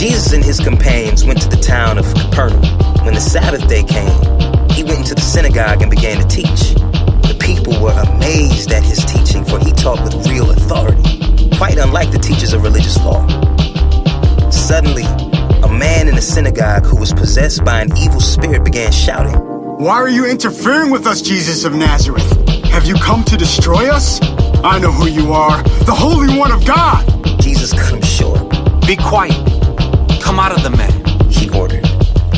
Jesus and his companions went to the town of Capernaum. When the Sabbath day came, he went into the synagogue and began to teach. The people were amazed at his teaching, for he taught with real authority, quite unlike the teachers of religious law. Suddenly, a man in the synagogue who was possessed by an evil spirit began shouting, "Why are you interfering with us, Jesus of Nazareth? Have you come to destroy us? I know who you are, the Holy One of God!" Jesus cut him short. "Be quiet. Come out of the man," he ordered.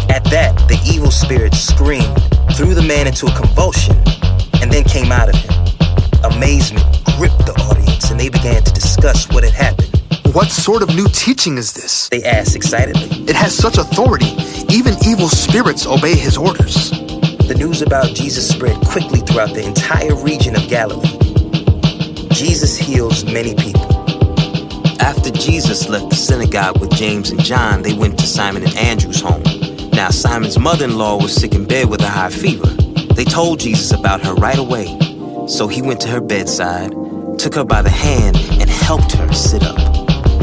At that, the evil spirit screamed, threw the man into a convulsion, and then came out of him. Amazement gripped the audience, and they began to discuss what had happened. "What sort of new teaching is this?" they asked excitedly. "It has such authority. Even evil spirits obey his orders." The news about Jesus spread quickly throughout the entire region of Galilee. Jesus heals many people. After Jesus left the synagogue with James and John, they went to Simon and Andrew's home. Now Simon's mother-in-law was sick in bed with a high fever. They told Jesus about her right away. So he went to her bedside, took her by the hand, and helped her sit up.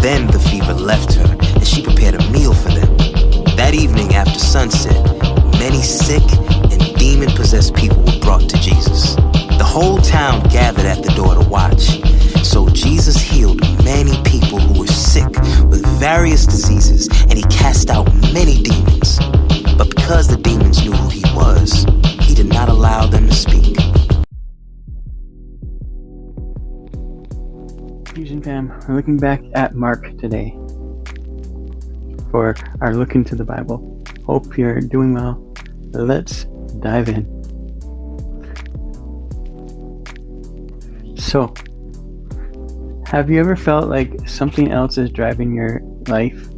Then the fever left her, and she prepared a meal for them. That evening after sunset, many sick and demon-possessed people were brought to Jesus. The whole town gathered at the door to watch. So Jesus healed many people who were sick with various diseases, and he cast out many demons. But because the demons knew who he was, he did not allow them to speak. Fusion fam, we're looking back at Mark today for our look into the Bible. Hope you're doing well. Let's dive in. So, have you ever felt like something else is driving your life?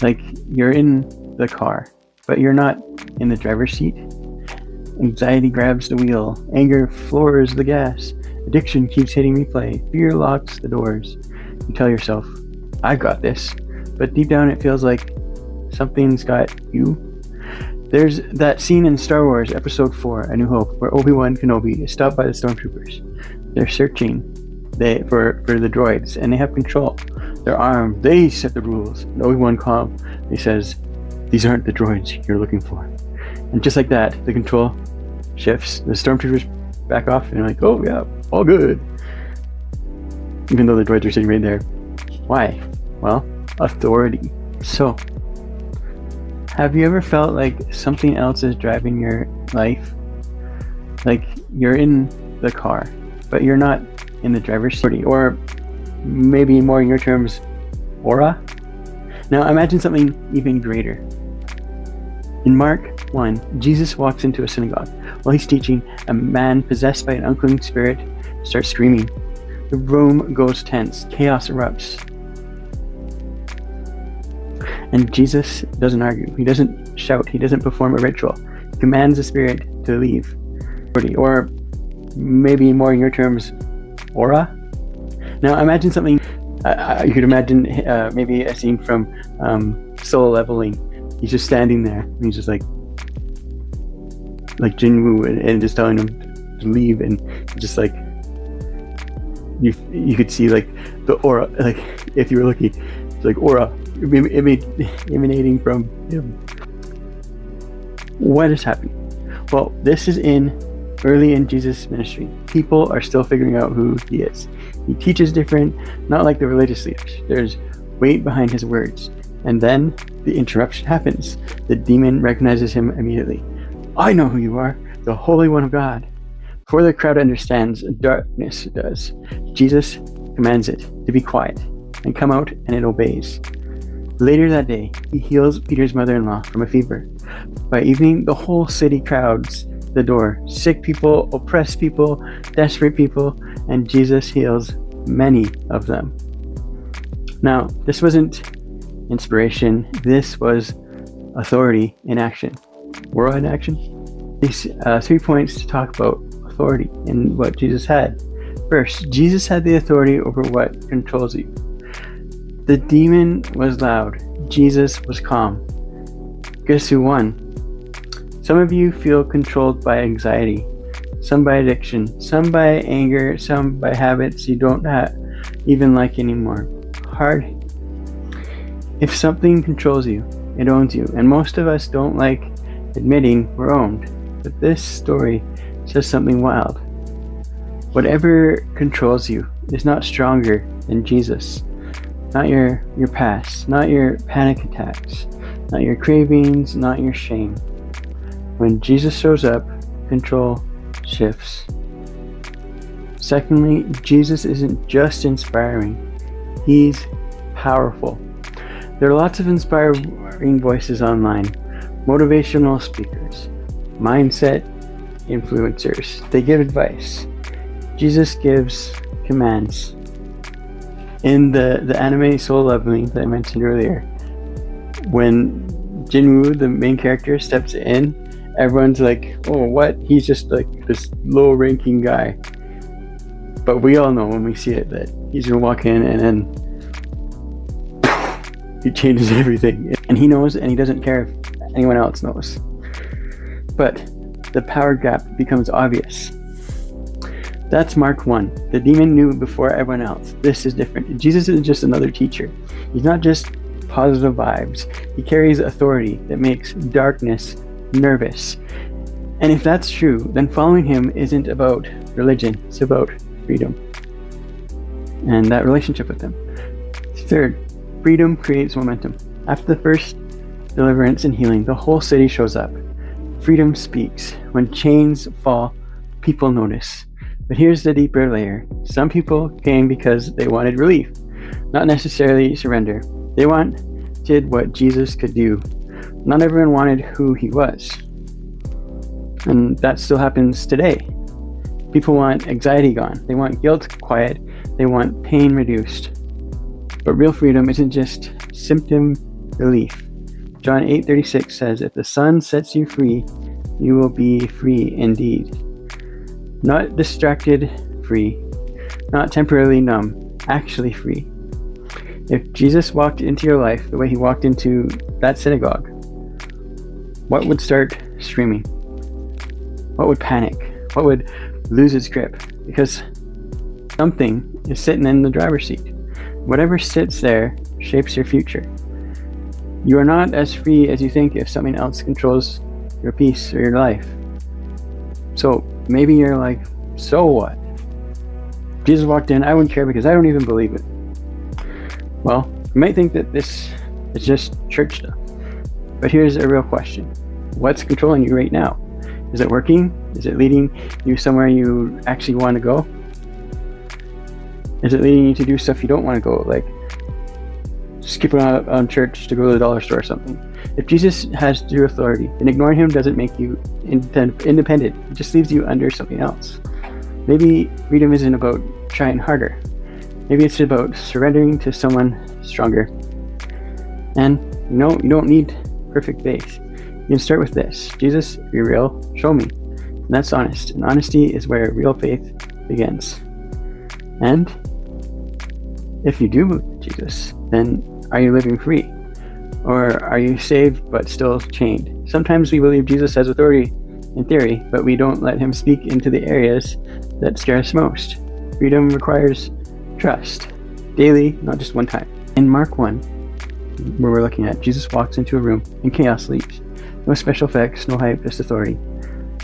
Like you're in the car, but you're not in the driver's seat? Anxiety grabs the wheel, anger floors the gas, addiction keeps hitting replay, fear locks the doors. You tell yourself, "I got this," but deep down it feels like something's got you. There's that scene in Star Wars Episode 4, A New Hope, where Obi-Wan Kenobi is stopped by the stormtroopers. They're searching for the droids, and they have control. They're armed, they set the rules. And Obi-Wan calm, he says, "These aren't the droids you're looking for." And just like that, the control shifts. The stormtroopers back off, and they're like, "Oh yeah, all good." Even though the droids are sitting right there. Why? Well, authority. So, have you ever felt like something else is driving your life? Like you're in the car, but you're not in the driver's seat, or maybe more in your terms, aura? Now imagine something even greater. In Mark 1, Jesus walks into a synagogue. While he's teaching, a man possessed by an unclean spirit starts screaming. The room goes tense, chaos erupts. And Jesus doesn't argue, he doesn't shout, he doesn't perform a ritual. He commands the spirit to leave. Or maybe more in your terms, aura? Now imagine something, you could imagine maybe a scene from Solo Leveling. He's just standing there, and he's just like Jinwoo, and just telling him to leave, and just like, you could see like the aura, like if you were lucky, it's like aura emanating from him. What is happening? Well, this is early in Jesus' ministry. People are still figuring out who he is. He teaches different, not like the religious leaders. There's weight behind his words. And then the interruption happens. The demon recognizes him immediately. "I know who you are, the Holy One of God." Before the crowd understands, darkness does. Jesus commands it to be quiet and come out, and it obeys. Later that day, he heals Peter's mother-in-law from a fever. By evening, the whole city crowds the door. Sick people, oppressed people, desperate people, and Jesus heals many of them. Now, this wasn't inspiration, this was authority in action. Aura in action? These 3 points to talk about authority and what Jesus had. First, Jesus had the authority over what controls you. The demon was loud, Jesus was calm. Guess who won? Some of you feel controlled by anxiety, some by addiction, some by anger, some by habits you don't even like anymore. Hard. If something controls you, it owns you. And most of us don't like admitting we're owned. But this story says something wild. Whatever controls you is not stronger than Jesus. Not your past, not your panic attacks, not your cravings, not your shame. When Jesus shows up, control shifts. Secondly, Jesus isn't just inspiring, he's powerful. There are lots of inspiring voices online, motivational speakers, mindset influencers. They give advice. Jesus gives commands. In the anime Solo Leveling that I mentioned earlier, when Jinwoo, the main character, steps in, everyone's like, oh, what? He's just like this low-ranking guy. But we all know when we see it that he's gonna walk in and then he changes everything. And he knows, and he doesn't care if anyone else knows. But the power gap becomes obvious. That's Mark 1. The demon knew before everyone else. This is different. Jesus isn't just another teacher. He's not just positive vibes. He carries authority that makes darkness nervous. And if that's true, then following him isn't about religion. It's about freedom and that relationship with him. Third, freedom creates momentum. After the first deliverance and healing, the whole city shows up. Freedom speaks. When chains fall, people notice. But here's the deeper layer. Some people came because they wanted relief, not necessarily surrender. They wanted what Jesus could do. Not everyone wanted who he was. And that still happens today. People want anxiety gone. They want guilt quiet. They want pain reduced. But real freedom isn't just symptom relief. John 8:36 says, if the Son sets you free, you will be free indeed. Not distracted free, not temporarily numb, actually free. If Jesus walked into your life the way he walked into that synagogue, what would start screaming? What would panic? What would lose its grip? Because something is sitting in the driver's seat. Whatever sits there shapes your future. You are not as free as you think if something else controls your peace or your life. So maybe you're like, so what? Jesus walked in, I wouldn't care because I don't even believe it. Well, you might think that this is just church stuff. But here's a real question. What's controlling you right now? Is it working? Is it leading you somewhere you actually want to go? Is it leading you to do stuff you don't want to go, like skipping out on church to go to the dollar store or something? If Jesus has true authority, then ignoring him doesn't make you independent. It just leaves you under something else. Maybe freedom isn't about trying harder. Maybe it's about surrendering to someone stronger. And you don't need perfect faith. You can start with this. Jesus, be real, show me. And that's honest. And honesty is where real faith begins. And if you do believe in Jesus, then are you living free? Or are you saved but still chained? Sometimes we believe Jesus has authority in theory, but we don't let him speak into the areas that scare us most. Freedom requires trust, daily, not just one time. In Mark 1, where we're looking at, Jesus walks into a room and chaos leaves. No special effects, no hype, just authority.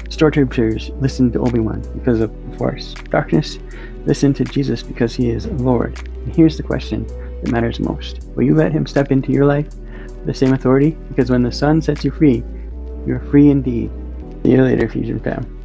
Stormtroopers listen to Obi-Wan because of the Force. Darkness, listen to Jesus because he is Lord. And here's the question that matters most. Will you let him step into your life with the same authority? Because when the Son sets you free, you're free indeed. See you later, Fusion fam.